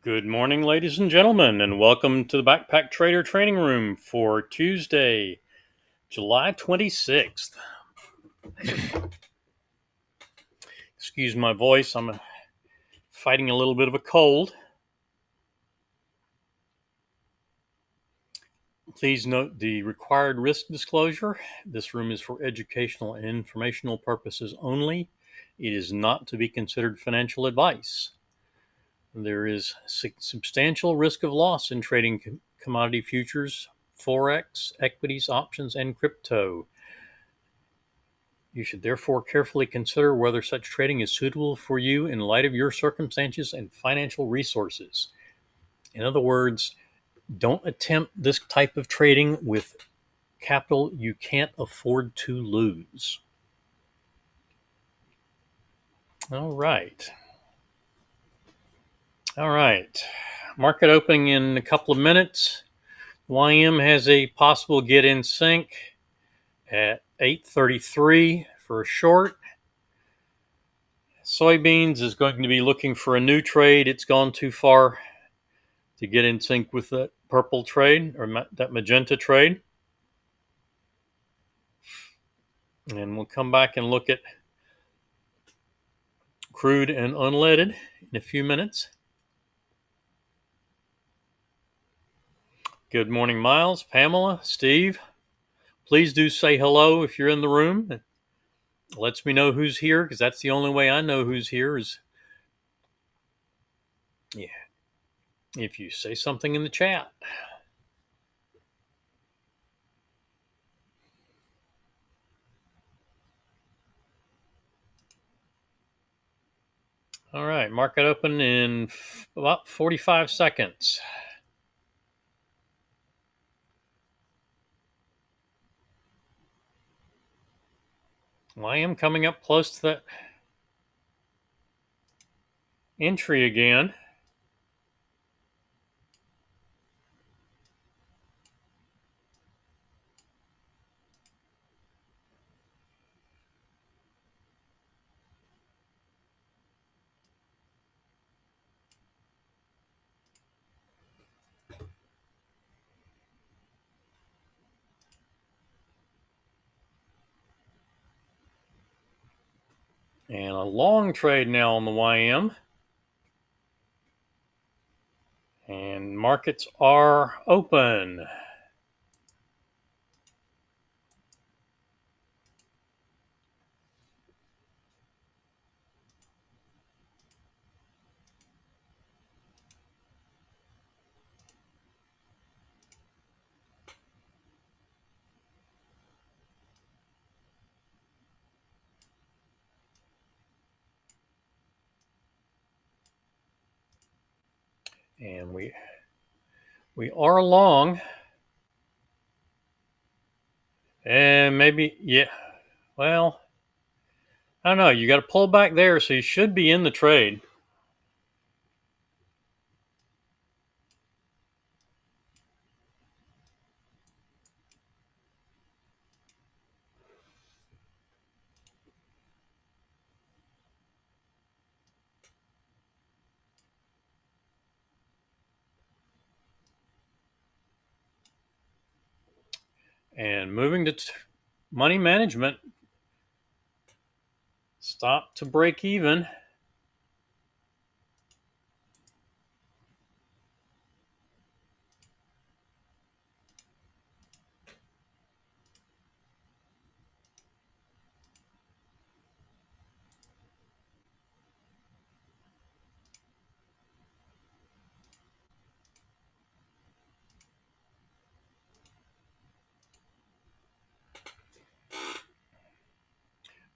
Good morning, ladies and gentlemen, and welcome to the Backpacktrader training room for Tuesday, July 26th. Excuse my voice, I'm fighting a little bit of a cold. Please note the required risk disclosure. This room is for educational and informational purposes only. It is not to be considered financial advice. There is substantial risk of loss in trading commodity futures, forex, equities, options, and crypto. You should therefore carefully consider whether such trading is suitable for you in light of your circumstances and financial resources. In other words, don't attempt this type of trading with capital you can't afford to lose. All right. Market opening in a couple of minutes. YM has a possible get in sync at 8:33 for a short. Soybeans is going to be looking for a new trade. It's gone too far to get in sync with that purple trade or that magenta trade. And we'll come back and look at crude and unleaded in a few minutes. Good morning, Miles, Pamela, Steve. Please do say hello if you're in the room. It lets me know who's here, because that's the only way I know who's here is if you say something in the chat. All right, market open in about 45 seconds. I am coming up close to that entry again. And a long trade now on the YM. And markets are open. And we are long. And maybe, yeah, well, I don't know. You got to pull back there, so you should be in the trade. And moving to money management, stop to break even.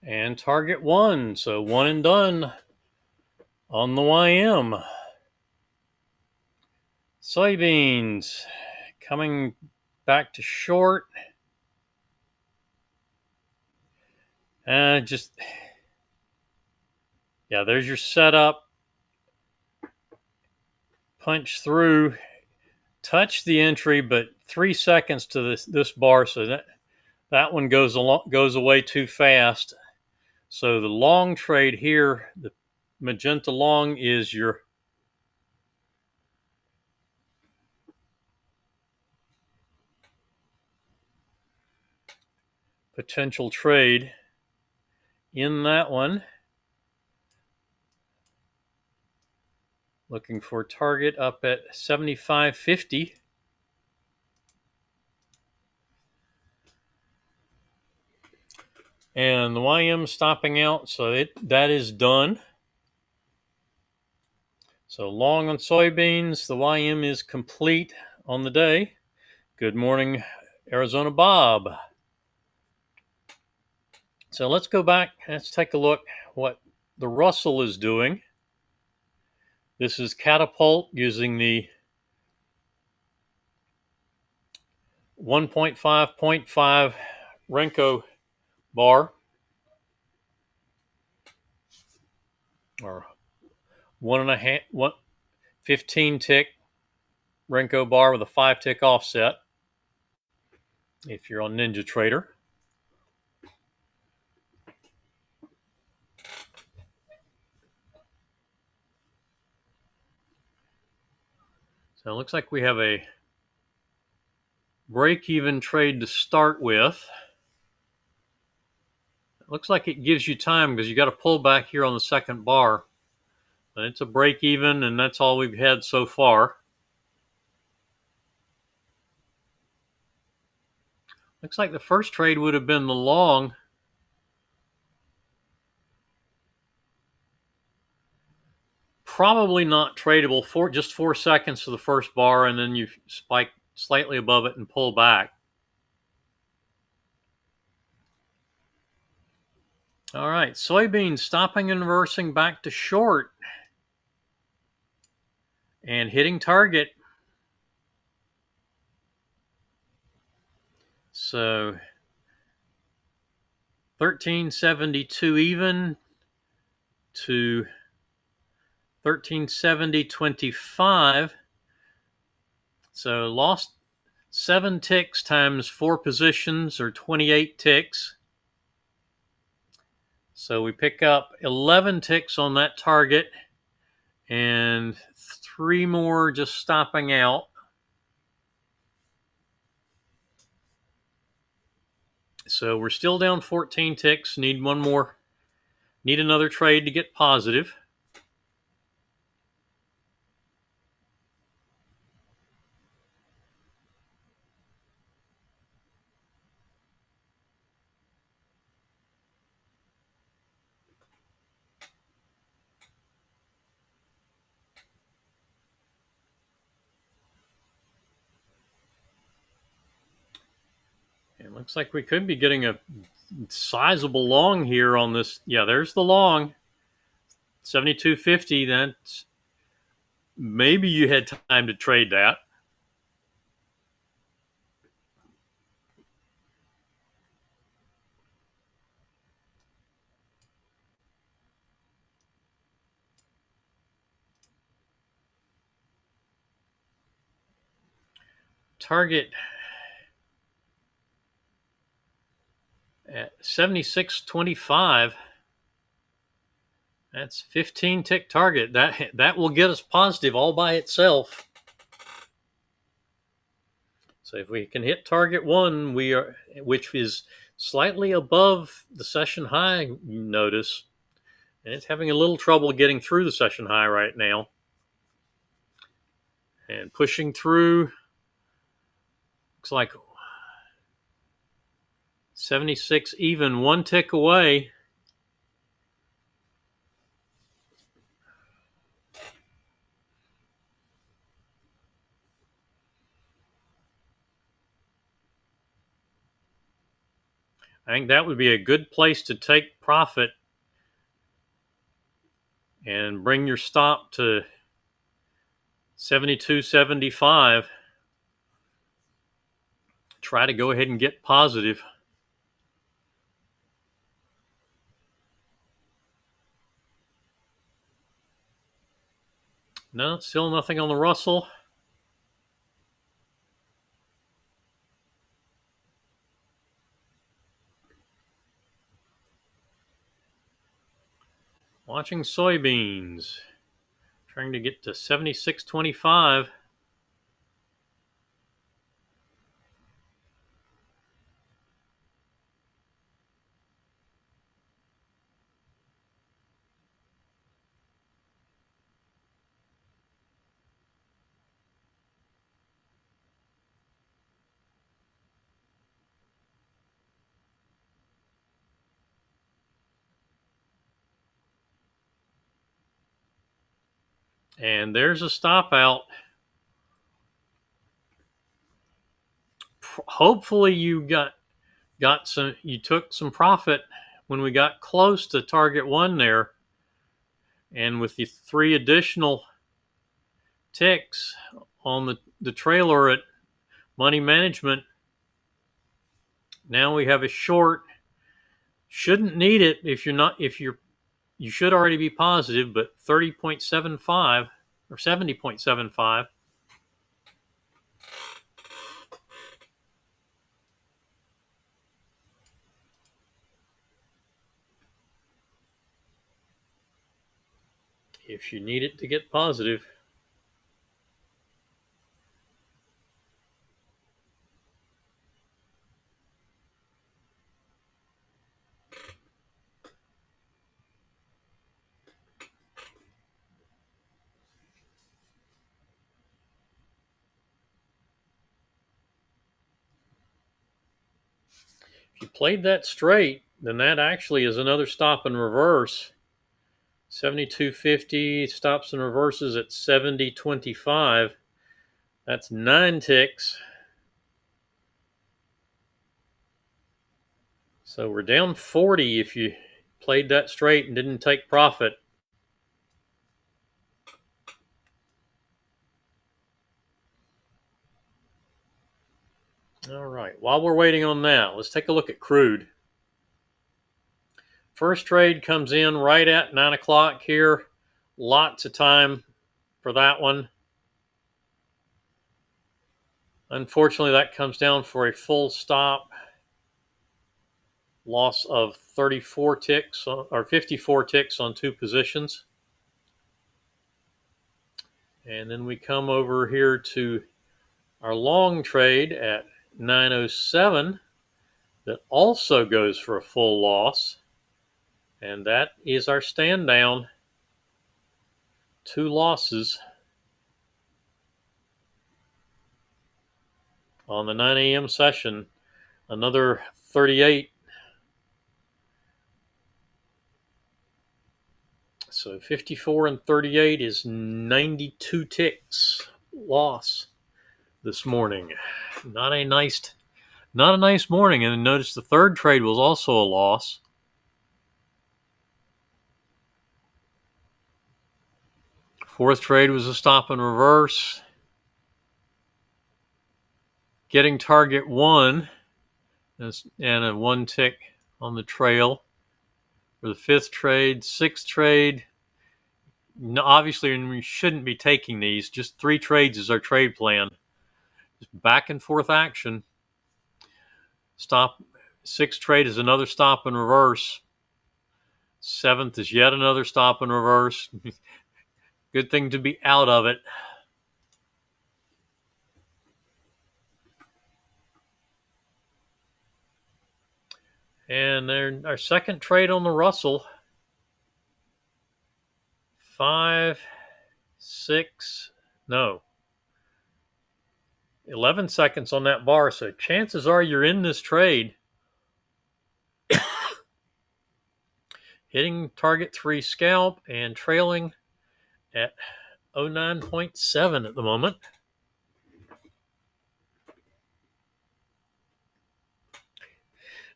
And target one, so one and done on the YM. Soybeans coming back to short. There's your setup. Punch through, touch the entry, but 3 seconds to this bar, so that one goes away too fast. So the long trade here, the magenta long, is your potential trade in that one. Looking for target up at 75.50. And the YM stopping out, so that is done. So long on soybeans, the YM is complete on the day. Good morning, Arizona Bob. So let's go back. Let's take a look what the Russell is doing. This is Catapult using the 1.5.5 Renko bar, or 15 tick Renko bar with a 5 tick offset if you're on NinjaTrader. So it looks like we have a break-even trade to start with. It looks like it gives you time because you got to pull back here on the second bar. But it's a break-even, and that's all we've had so far. Looks like the first trade would have been the long. Probably not tradable for just 4 seconds to the first bar, and then you spike slightly above it and pull back. All right, soybeans stopping and reversing back to short and hitting target. So 1372 even to 1370.25. So lost 7 ticks times 4 positions, or 28 ticks. So we pick up 11 ticks on that target and 3 more just stopping out. So we're still down 14 ticks. Need one more. Need another trade to get positive. It looks like we could be getting a sizable long here on this. Yeah, there's the long. 72.50. That's maybe you had time to trade that. Target at 76.25. That's 15 tick target. That will get us positive all by itself. So if we can hit target 1, which is slightly above the session high, notice, and it's having a little trouble getting through the session high right now. And pushing through, looks like 76 even, 1 tick away. I think that would be a good place to take profit and bring your stop to 72.75. Try to go ahead and get positive. No, still nothing on the Russell. Watching soybeans. Trying to get to 76.25. And there's a stop out. Hopefully you took some profit when we got close to target 1 there, and with the 3 additional ticks on the trailer at money management, now we have a short. Shouldn't need it you should already be positive, but 30.75 or 70.75. If you need it to get positive. If you played that straight, then that actually is another stop and reverse. 72.50 stops and reverses at 70.25. That's 9 ticks. So we're down 40 if you played that straight and didn't take profit. All right, while we're waiting on that, let's take a look at crude. First trade comes in right at 9 o'clock here. Lots of time for that one. Unfortunately, that comes down for a full stop. Loss of 34 ticks or 54 ticks on 2 positions. And then we come over here to our long trade at 9:07 that also goes for a full loss. And that is our stand down. 2 losses on the 9 a.m. session. Another 38. So 54 and 38 is 92 ticks loss this morning. Not a nice morning. And notice the third trade was also a loss. Fourth trade was a stop and reverse. Getting target 1 and a 1 tick on the trail. For the fifth trade, sixth trade. No, obviously, we shouldn't be taking these. Just 3 trades is our trade plan. Just back and forth action. Sixth trade is another stop and reverse. Seventh is yet another stop and reverse. Good thing to be out of it. And then our second trade on the Russell. 11 seconds on that bar. So chances are you're in this trade. Hitting target 3 scalp and trailing at 09.7 at the moment.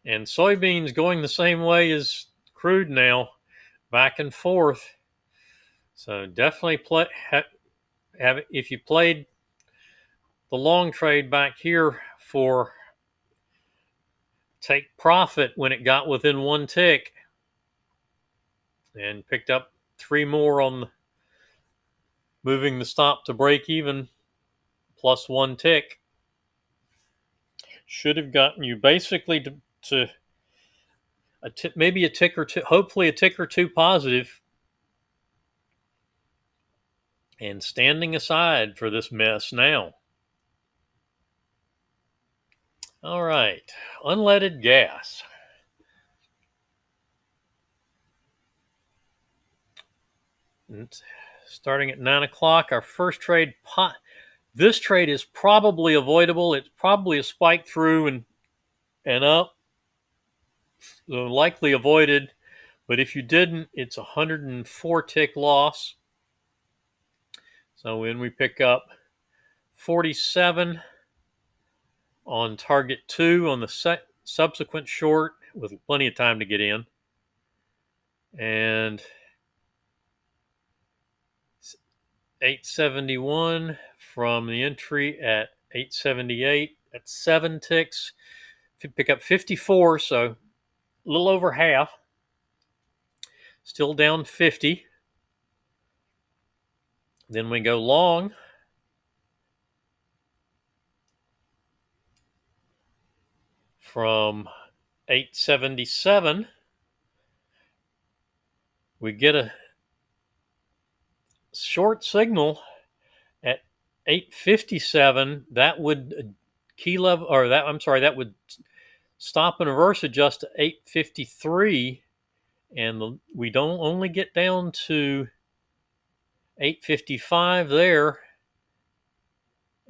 And soybeans going the same way as crude now, back and forth. So definitely if you played the long trade back here for take profit when it got within 1 tick and picked up 3 more on moving the stop to break even plus 1 tick, should have gotten you basically to maybe a tick or two, hopefully a tick or 2 positive, and standing aside for this mess now. All right, unleaded gas. And starting at 9 o'clock, our first trade. This trade is probably avoidable. It's probably a spike through and up. So likely avoided. But if you didn't, it's a 104 tick loss. So when we pick up 47 on target 2 on the subsequent short with plenty of time to get in, and 871 from the entry at 878 at 7 ticks. Pick up 54, so a little over half. Still down 50. Then we go long. From 877, we get a short signal at 857. That would key level, or that that would stop and reverse adjust to 853, and we don't only get down to 855 there,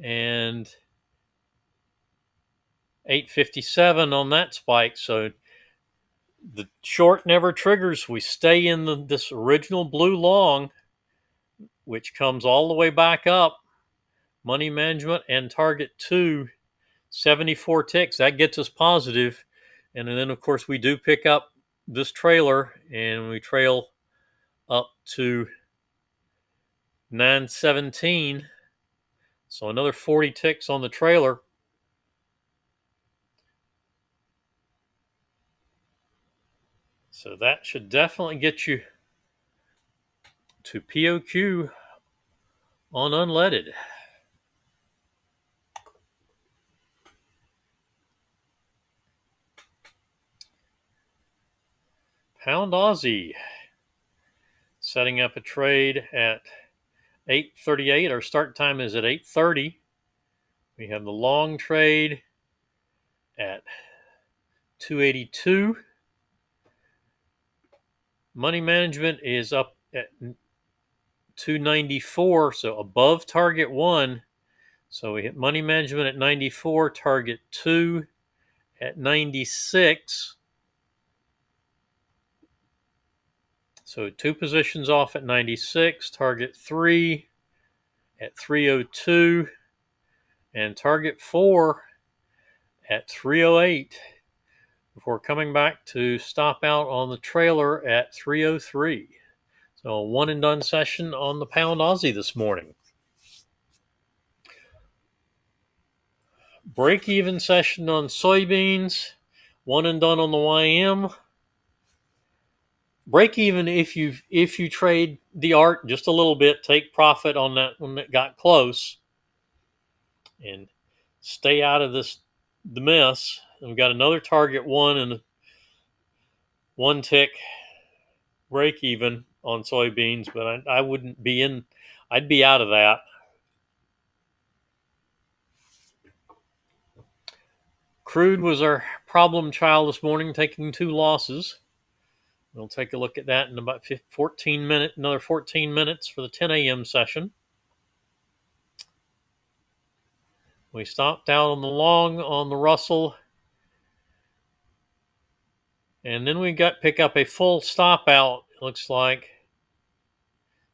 and 857 on that spike. So the short never triggers. We stay in this original blue long, which comes all the way back up. Money management and target 2, 74 ticks. That gets us positive. And then, of course, we do pick up this trailer, and we trail up to 917. So another 40 ticks on the trailer. So that should definitely get you to POQ on unleaded. Pound Aussie, setting up a trade at 8:38. Our start time is at 8:30. We have the long trade at 282. Money management is up at 294, so above target 1. So we hit money management at 94, target 2 at 96. So 2 positions off at 96, target 3 at 302, and target 4 at 308, before coming back to stop out on the trailer at 303. So a one and done session on the Pound Aussie this morning. Break even session on soybeans, one and done on the YM. Break even if you trade the art just a little bit, take profit on that when it got close, and stay out of the mess. And we've got another target 1 and 1 tick break even on soybeans, but I wouldn't be in. I'd be out of that. Crude was our problem child this morning, taking 2 losses. We'll take a look at that in about 14 minutes, another 14 minutes for the 10 a.m. session. We stopped out on the long on the Russell, and then we pick up a full stop out. It looks like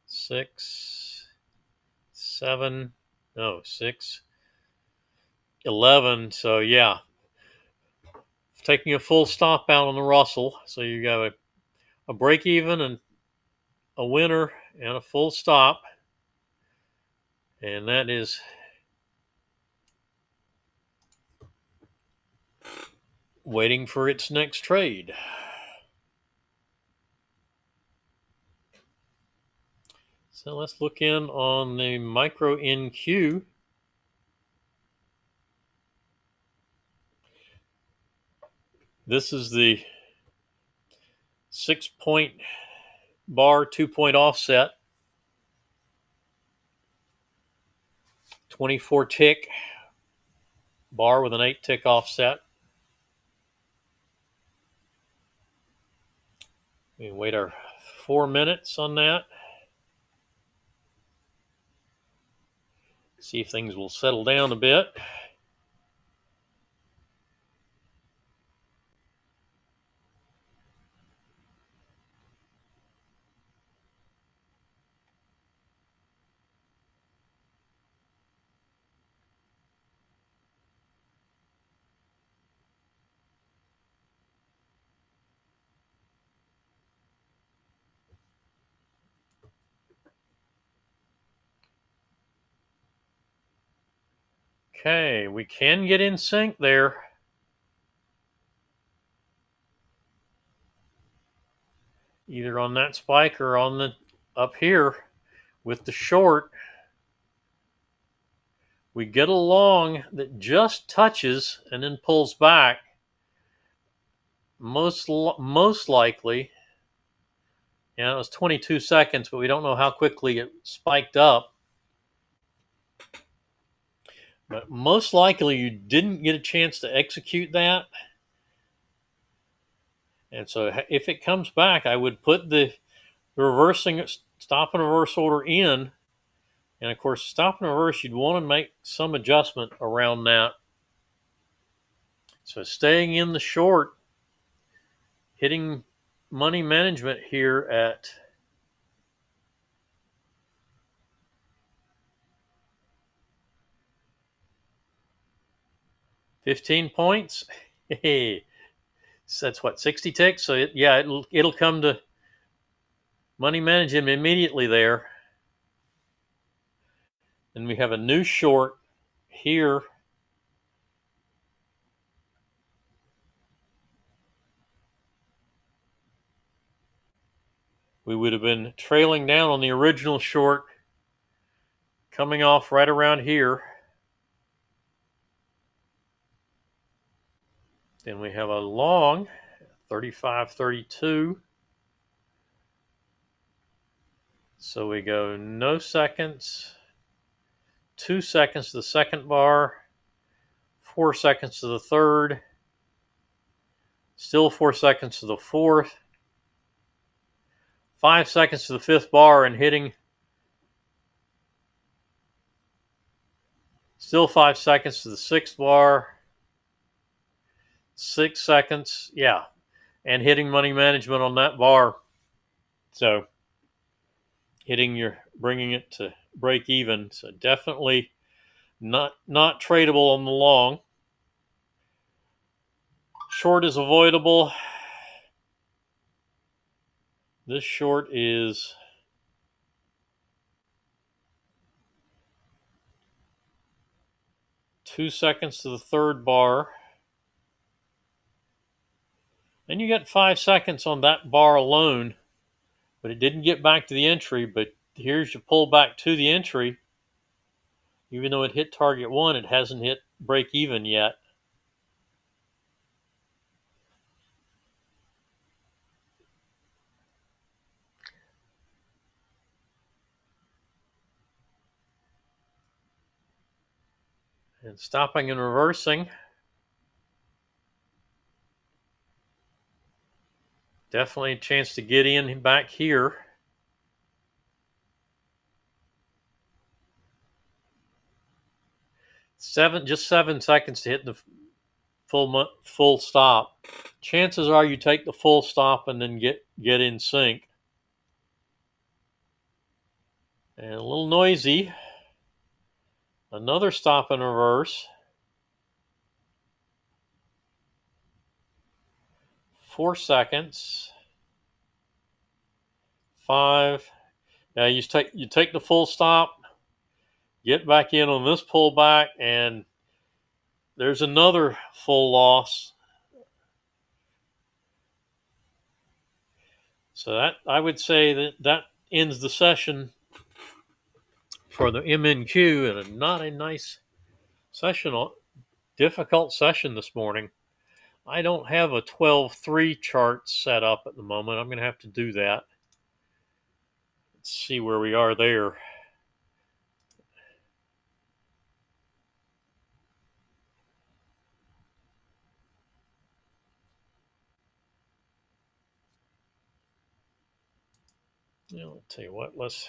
6, 11. So yeah, taking a full stop out on the Russell. So you got a break even and a winner and a full stop, and that is waiting for its next trade. So let's look in on the micro NQ. This is the 6-point bar, 2-point offset, 24 tick bar with an 8 tick offset. We wait our 4 minutes on that. See if things will settle down a bit. Okay, we can get in sync there. Either on that spike or on the up here with the short. We get a long that just touches and then pulls back. Most likely, it was 22 seconds, but we don't know how quickly it spiked up. But most likely you didn't get a chance to execute that. And so if it comes back, I would put the reversing stop and reverse order in. And of course, stop and reverse, you'd want to make some adjustment around that. So staying in the short, hitting money management here at 15 points. Hey, so that's what, 60 ticks? So it'll come to money management immediately there. And we have a new short here. We would have been trailing down on the original short, coming off right around here. Then we have a long, 35.32. So we go no seconds, 2 seconds to the second bar, 4 seconds to the third, still 4 seconds to the fourth, 5 seconds to the fifth bar, and hitting still 5 seconds to the sixth bar, 6 seconds, and hitting money management on that bar. So bringing it to break even. So definitely not tradable on the long. Short is avoidable. This short is 2 seconds to the third bar. And you get 5 seconds on that bar alone, but it didn't get back to the entry. But here's your pull back to the entry. Even though it hit target 1, it hasn't hit break even yet. And stopping and reversing. Definitely a chance to get in back here. Just 7 seconds to hit the full stop. Chances are you take the full stop and then get in sync. And a little noisy. Another stop and reverse. 4 seconds. 5. Now you take the full stop, get back in on this pullback, and there's another full loss. So that, I would say that ends the session for the MNQ, and not a nice session, difficult session this morning. I don't have a 12-3 chart set up at the moment. I'm going to have to do that. Let's see where we are there. I'll tell you what, let's...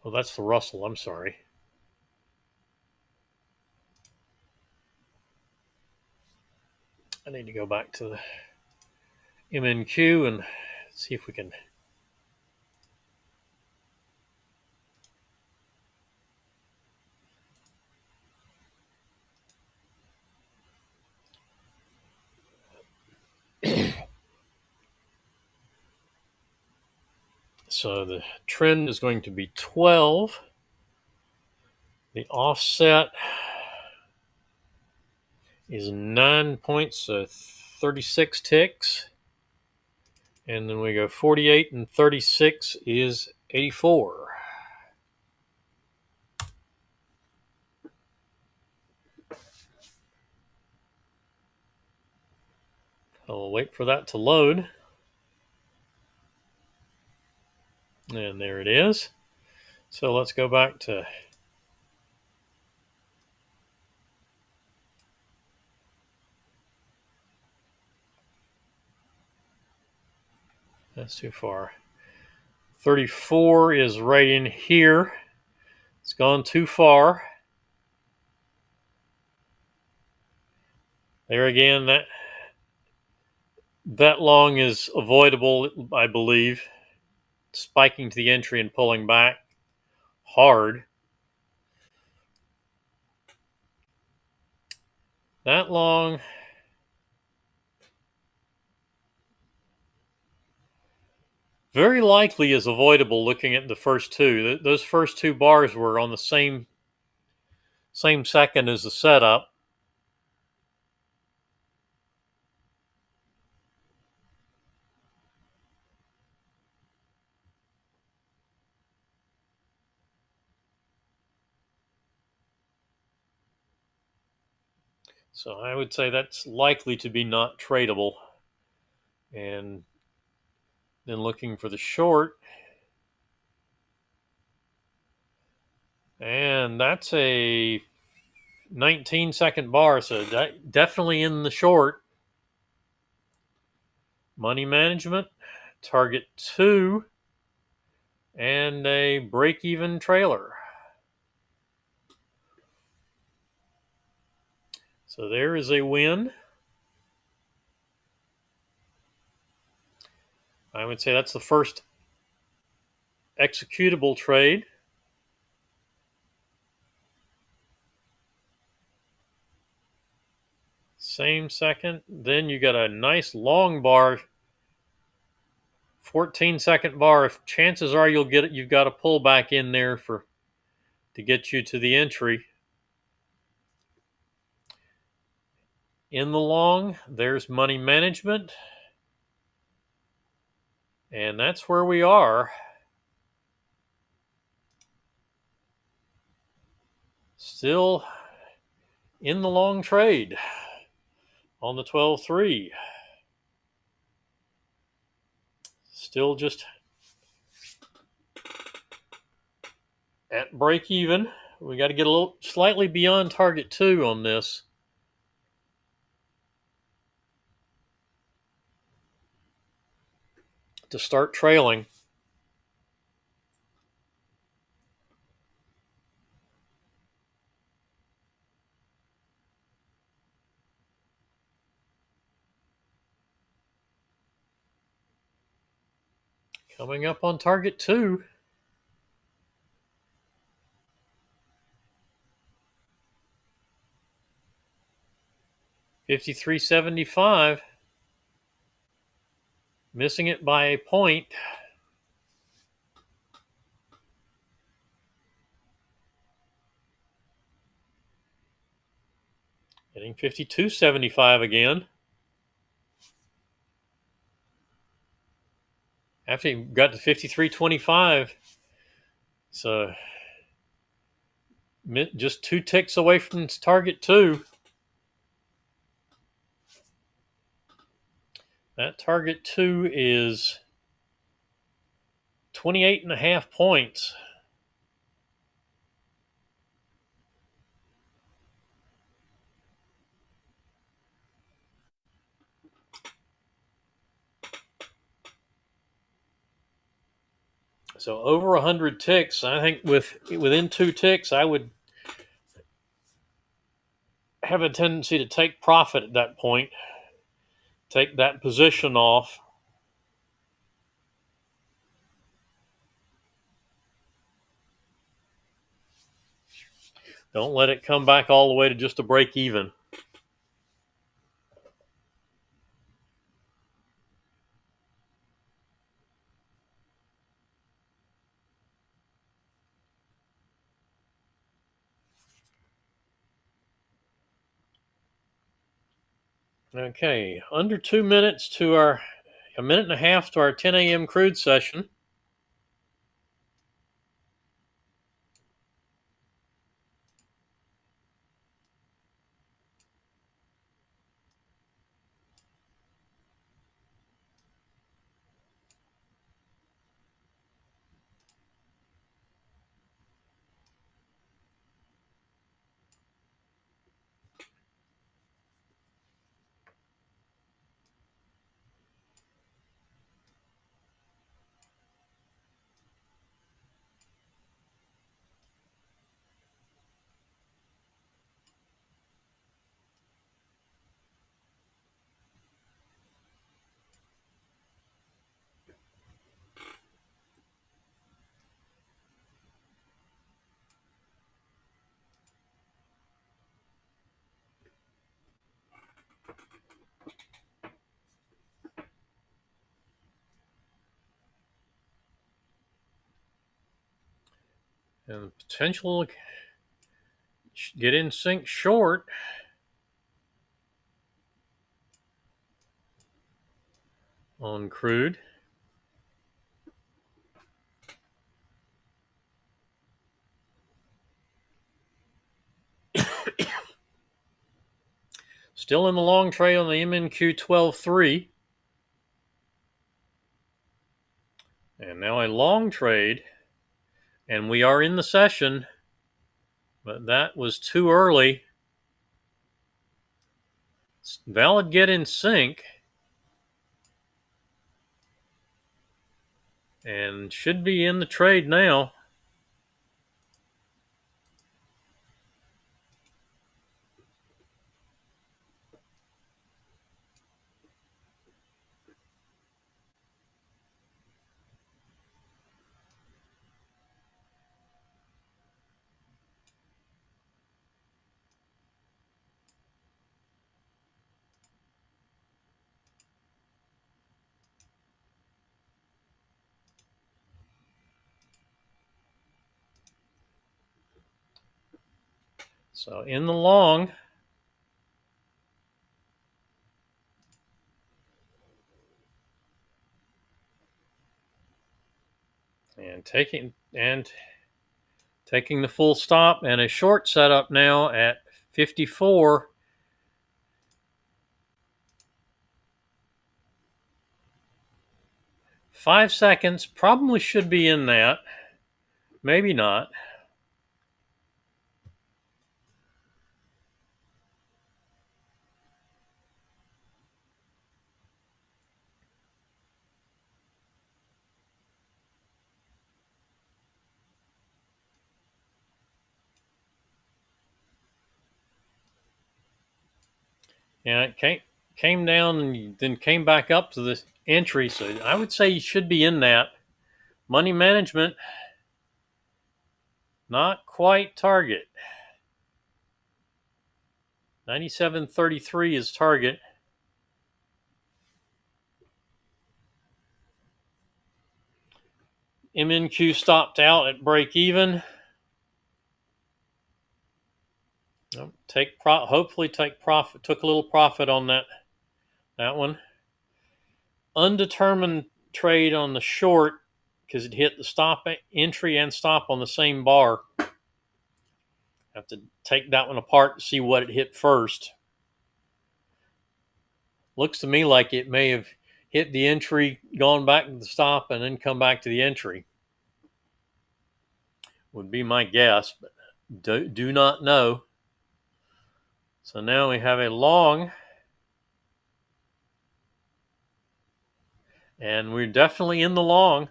Oh, that's the Russell. I'm sorry. I need to go back to the MNQ and see if we can. So the trend is going to be 12. The offset is 9 points, so 36 ticks. And then we go 48 and 36 is 84. I'll wait for that to load. And there it is. So let's go back to that's too far. 34 is right in here. It's gone too far. There again, that long is avoidable, I believe. Spiking to the entry and pulling back hard. That long very likely is avoidable looking at the first two. Those first two bars were on the same second as the setup. So I would say that's likely to be not tradable. And then looking for the short. And that's a 19-second bar, so definitely in the short. Money management, target 2, and a break-even trailer. So there is a win. I would say that's the first executable trade. Same second. Then you got a nice long bar, 14-second bar. If chances are you've got to pull back in there to get you to the entry. In the long, there's money management. And that's where we are. Still in the long trade on the 12-3. Still just at break even. We got to get a little slightly beyond target 2 on this. To start trailing. Coming up on target 2. $53.75. Missing it by a point. Getting $52.75 again. After he got to $53.25. So just 2 ticks away from target 2. That target 2 is 28.5 points. So over 100 ticks. I think within 2 ticks, I would have a tendency to take profit at that point. take that position off. Don't let it come back all the way to just a break even. Okay, under 2 minutes to a minute and a half to our 10 a.m. crude session. And potential get in sync short on crude. Still in the long trade on the MNQ 12.3. And now a long trade. And we are in the session, but that was too early. It's valid get in sync. And should be in the trade now. So in the long, and taking the full stop, and a short setup now at 54. Five seconds, probably should be in that. Maybe not. Yeah, it came down and then came back up to the entry. So I would say you should be in that. Money management, not quite target. 97.33 is target. MNQ stopped out at break even. Hopefully take profit. Took a little profit on that one. Undetermined trade on the short because it hit the stop entry and stop on the same bar. Have to take that one apart to see what it hit first. Looks to me like it may have hit the entry, gone back to the stop, and then come back to the entry. Would be my guess, but do not know. So now we have a long, and we're definitely in the long.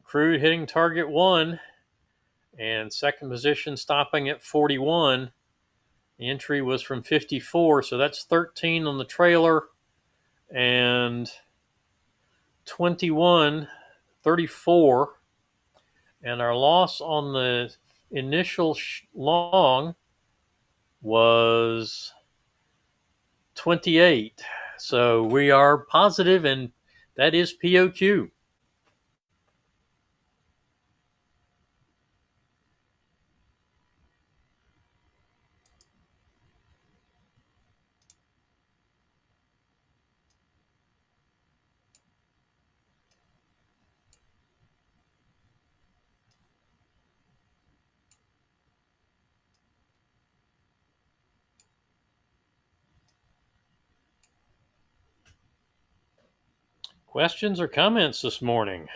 Crude hitting target 1 And second position stopping at 41. The entry was from 54, so that's 13 on the trailer and 21, 34. And our loss on the initial long was 28. So we are positive, and that is POQ. Questions or comments this morning?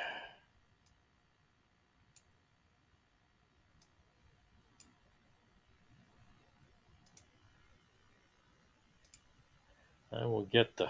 I will get the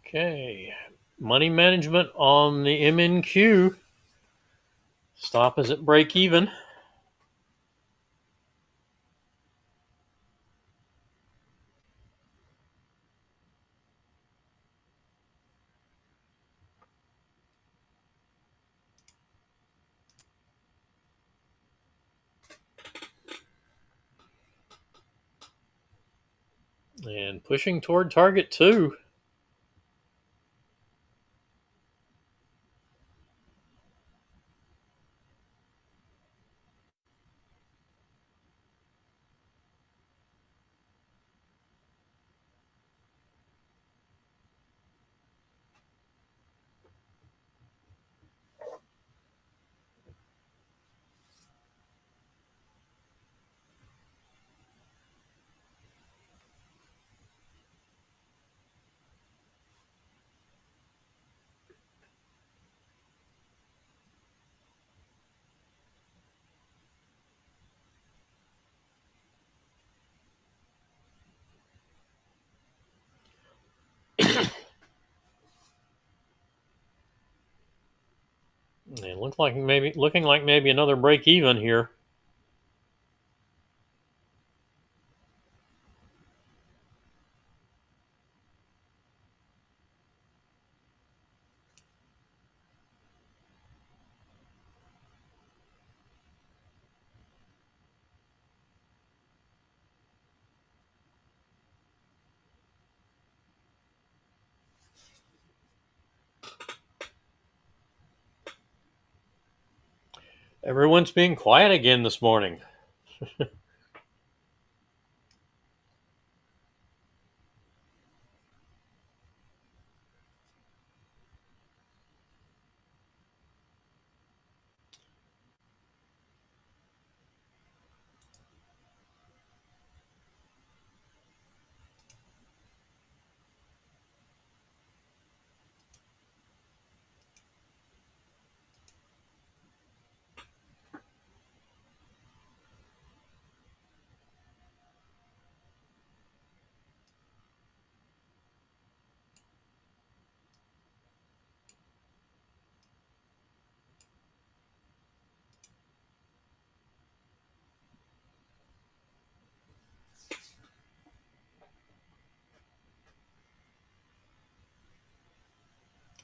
okay. Money management on the MNQ. Stop is at break even. And pushing toward target 2. And looking like maybe another break even here. Everyone's being quiet again this morning.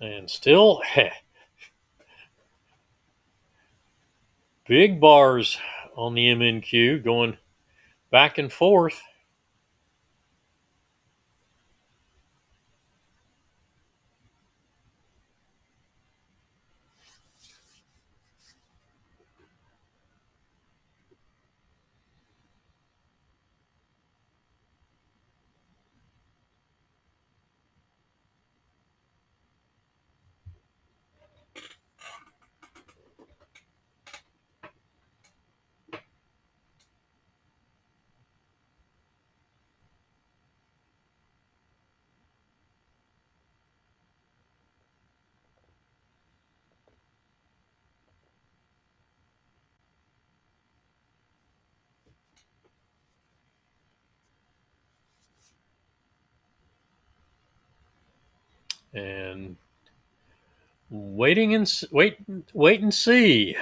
And still, big bars on the MNQ going back and forth. and wait and see.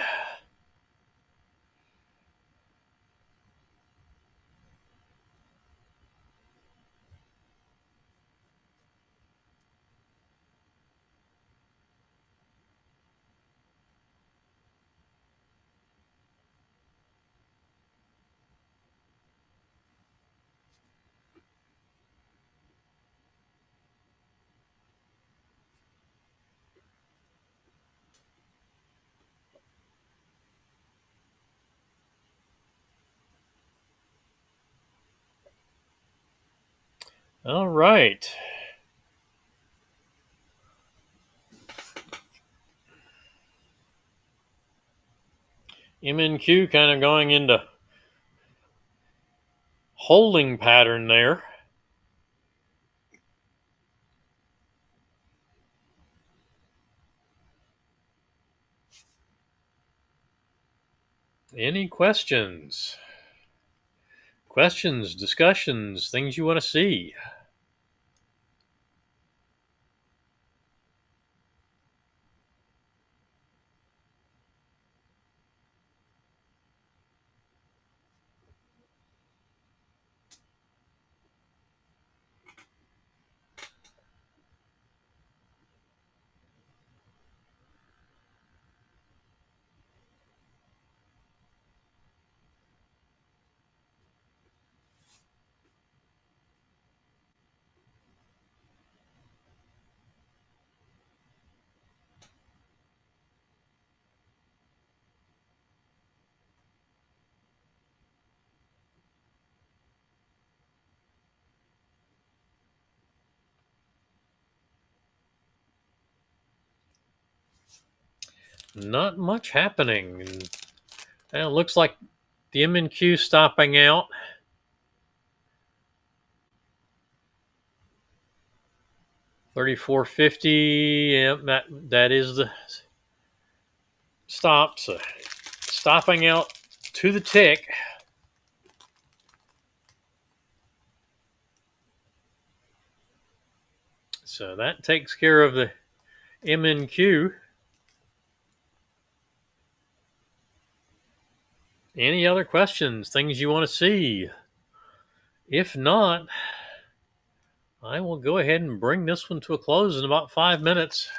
All right. MNQ kind of going into holding pattern there. Any questions? Questions, discussions, things you want to see? Not much happening. And it looks like the MNQ stopping out. $34.50. Yeah, that is the stop. So stopping out to the tick. So that takes care of the MNQ. Any other questions? Things you want to see? If not, I will go ahead and bring this one to a close in about 5 minutes.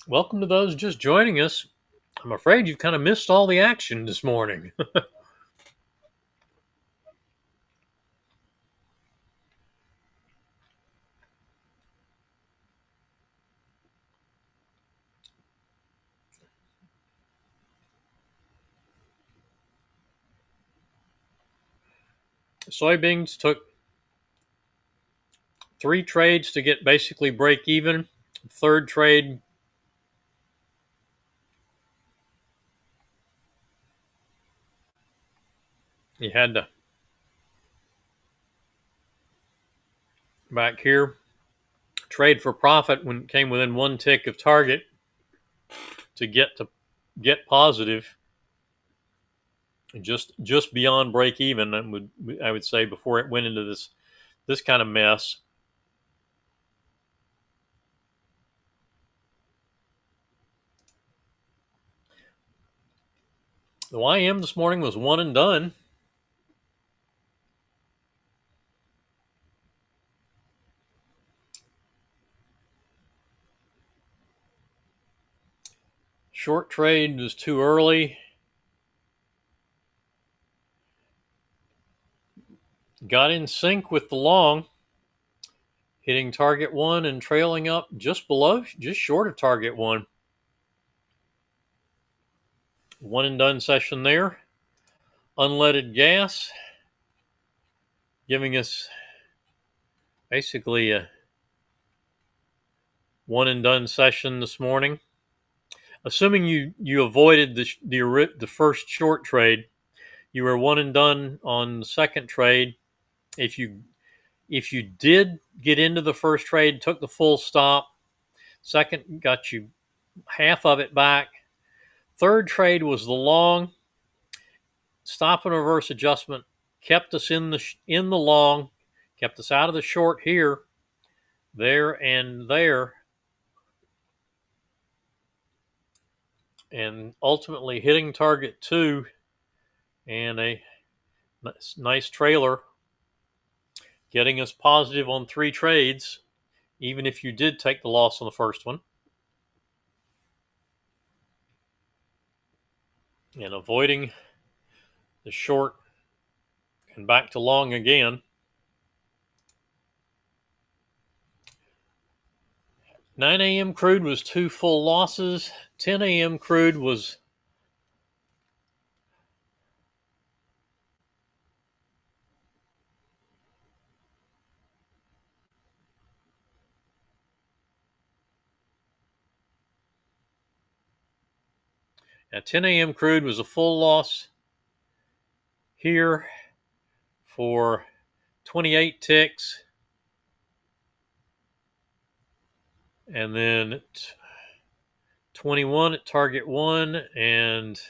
Welcome to those just joining us. I'm afraid you've kind of missed all the action this morning. Soybeans took 3 trades to get basically break even. Third trade, you had to back here trade for profit when it came within 1 tick of target to get positive, just beyond break even. I would say before it went into this kind of mess. The YM this morning was one and done. Short trade was too early. Got in sync with the long, hitting target 1 and trailing up just short of target 1. One and done session there. Unleaded gas, giving us basically a one and done session this morning. assuming you avoided the first short trade, you were one and done on the second trade. If you did get into the first trade, took the full stop, second got you half of it back. Third trade was the long stop and reverse adjustment, kept us in the long, kept us out of the short here, there, and there, and ultimately hitting target 2 and a nice trailer, getting us positive on 3 trades, even if you did take the loss on the first one, and avoiding the short and back to long again. 9 a.m. crude was 2 full losses. 10 a.m. crude was at 10 a.m. crude was a full loss here for 28 ticks, and then 21 at target 1 and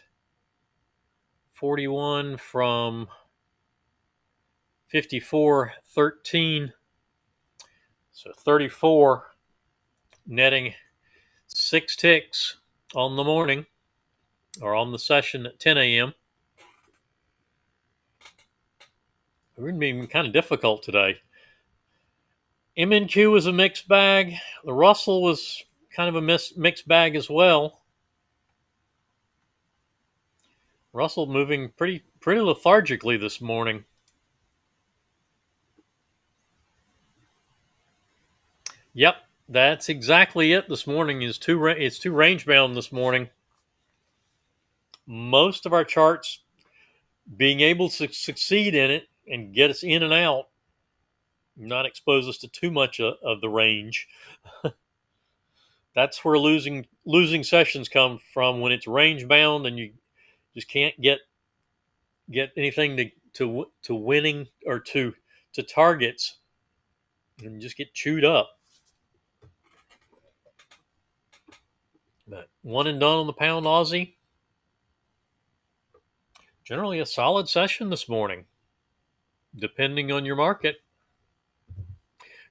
41 from 54.13, so 34, netting 6 ticks on the morning or on the session at 10 a.m. We're being kind of difficult today. MNQ was a mixed bag. The Russell was kind of a mixed bag as well. Russell moving pretty lethargically this morning. Yep, that's exactly it this morning. It's too range bound this morning. Most of our charts being able to succeed in it and get us in and out, not expose us to too much of the range. That's where losing sessions come from, when it's range bound and you just can't get anything to winning or to targets, and just get chewed up. But one and done on the pound Aussie. Generally a solid session this morning, depending on your market.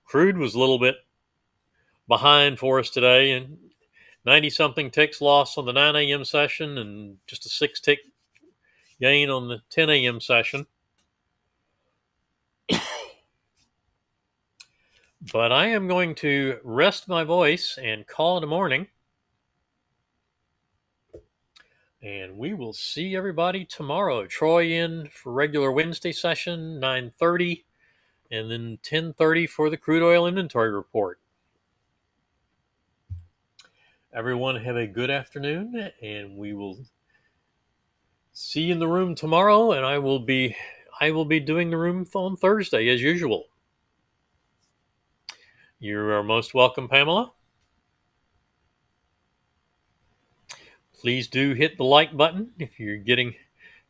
Crude was a little bit behind for us today, and 90-something ticks loss on the 9 a.m. session and just a 6-tick gain on the 10 a.m. session. But I am going to rest my voice and call it a morning. And we will see everybody tomorrow. Troy in for regular Wednesday session, 9:30, and then 10:30 for the crude oil inventory report. Everyone have a good afternoon, and we will see you in the room tomorrow, and I will be doing the room on Thursday as usual. You are most welcome, Pamela. Please do hit the like button if you're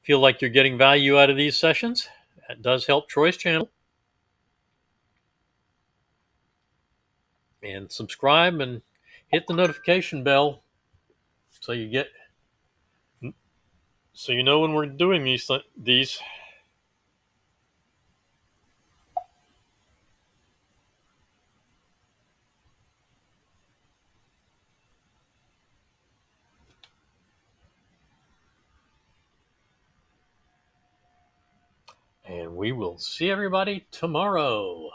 feel like you're getting value out of these sessions. That does help Troy's channel. And subscribe and hit the notification bell so you know when we're doing these. And we will see everybody tomorrow.